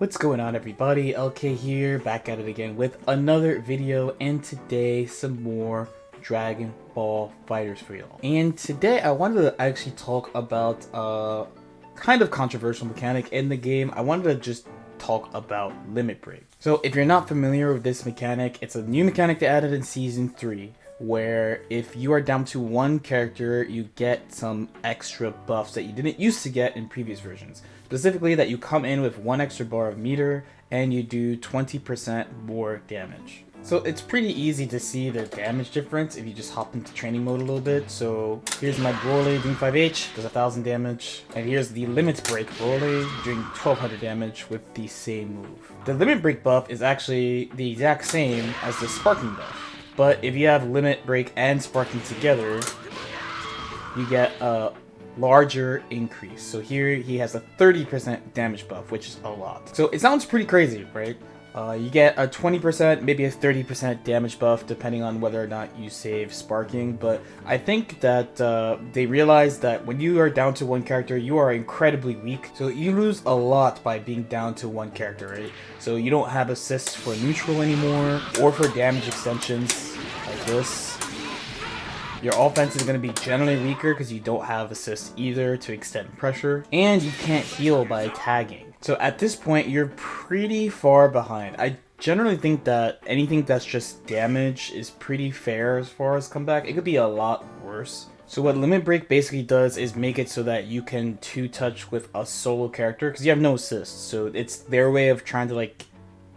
What's going on, everybody? LK here, back at it again with another video, and today some more Dragon Ball FighterZ for y'all. And today I wanted to actually talk about a kind of controversial mechanic in the game. I wanted to just talk about Limit Break. So if you're not familiar with this mechanic, it's a new mechanic they added in Season 3, where if you are down to one character, you get some extra buffs that you didn't used to get in previous versions. Specifically that you come in with one extra bar of meter and you do 20% more damage. So it's pretty easy to see the damage difference if you just hop into training mode a little bit. So here's my Broly doing 5H, does 1000 damage. And here's the Limit Break Broly doing 1200 damage with the same move. The Limit Break buff is actually the exact same as the Sparking buff. But if you have Limit Break and Sparking together, you get a larger increase. So here he has a 30% damage buff, which is a lot. So it sounds pretty crazy, right? You get a 20%, maybe a 30% damage buff, depending on whether or not you save Sparking. But I think that they realized that when you are down to one character, you are incredibly weak. So you lose a lot by being down to one character, right? So you don't have assists for neutral anymore, or for damage extensions like this. Your offense is going to be generally weaker because you don't have assists either to extend pressure, and you can't heal by tagging. So at this point, you're pretty far behind. I generally think that anything that's just damage is pretty fair as far as comeback. It could be a lot worse. So what Limit Break basically does is make it so that you can two-touch with a solo character because you have no assists. So it's their way of trying to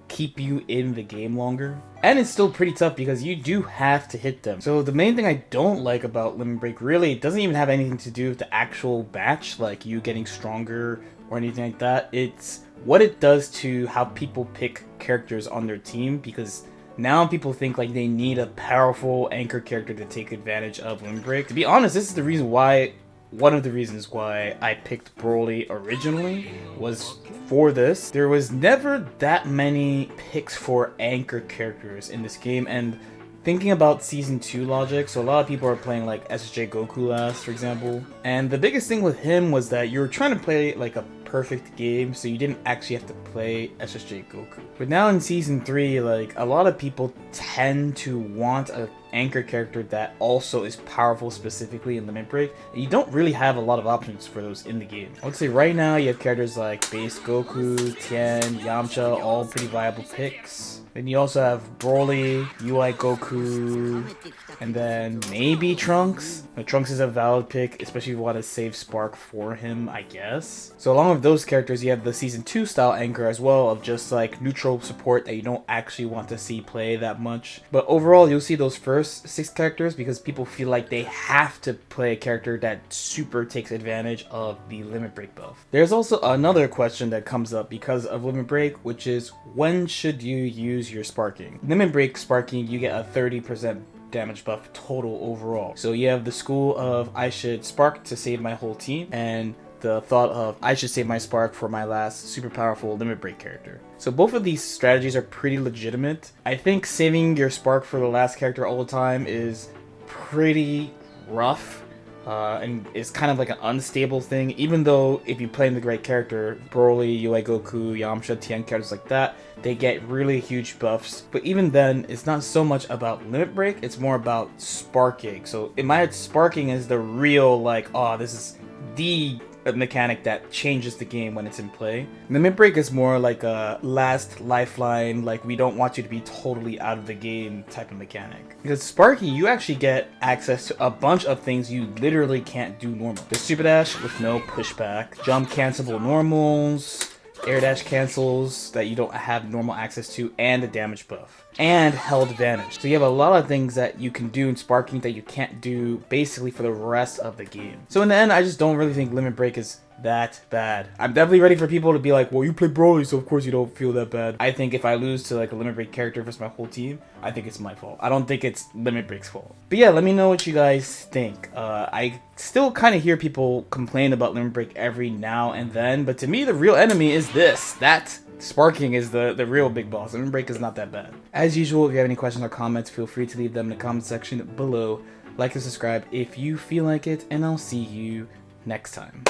keep you in the game longer. And it's still pretty tough because you do have to hit them. So the main thing I don't like about Limit Break, really, it doesn't even have anything to do with the actual match, like you getting stronger or anything like that. It's what it does to how people pick characters on their team, because now people think like they need a powerful anchor character to take advantage of Limit Break. To be honest, this is the reason why, one of the reasons why I picked Broly originally was for this. There was never that many picks for anchor characters in this game, and thinking about Season 2 logic, so a lot of people are playing like SSJ Goku last, for example, and the biggest thing with him was that you were trying to play like a perfect game, so you didn't actually have to play SSJ Goku. But now in Season 3, like, a lot of people tend to want an anchor character that also is powerful, specifically in Limit Break, and you don't really have a lot of options for those in the game. I would say right now you have characters like Base Goku, Tien, Yamcha, all pretty viable picks. Then you also have Broly, UI Goku, and then maybe Trunks. Now, Trunks is a valid pick, especially if you want to save Spark for him, I guess. So along with those characters, you have the Season 2 style anchor as well, of just like neutral support that you don't actually want to see play that much. But overall, you'll see those first 6 characters because people feel like they have to play a character that super takes advantage of the Limit Break buff. There's also another question that comes up because of Limit Break, which is when should you use your Sparking? Limit Break Sparking, you get a 30% damage buff total overall. So you have the school of I should Spark to save my whole team, and the thought of I should save my Spark for my last super powerful Limit Break character. So both of these strategies are pretty legitimate. I think saving your Spark for the last character all the time is pretty rough. And it's kind of like an unstable thing, even though if you play in the right character, Broly, UI Goku, Yamcha, Tien, characters like that, they get really huge buffs. But even then, it's not so much about Limit Break, it's more about Sparking. So in my head, Sparking is the real, like, oh, this is the mechanic that changes the game when it's in play. Limit Break is more like a last lifeline, like we don't want you to be totally out of the game type of mechanic. Because Sparking, you actually get access to a bunch of things you literally can't do normal. The Super Dash with no pushback, jump cancelable normals, air dash cancels that you don't have normal access to, and a damage buff, and held advantage. So you have a lot of things that you can do in Sparking that you can't do basically for the rest of the game. So in the end, I just don't really think Limit Break is that bad. I'm definitely ready for people to be like, well, you play Broly, so of course you don't feel that bad. I think if I lose to like a Limit Break character versus my whole team, I think it's my fault. I don't think it's Limit Break's fault. But yeah, let me know what you guys think. I still kind of hear people complain about Limit Break every now and then, but to me, the real enemy is this. That Sparking is the real big boss. Limit Break is not that bad. As usual, if you have any questions or comments, feel free to leave them in the comment section below. Like and subscribe if you feel like it, and I'll see you next time.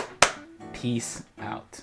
Peace out.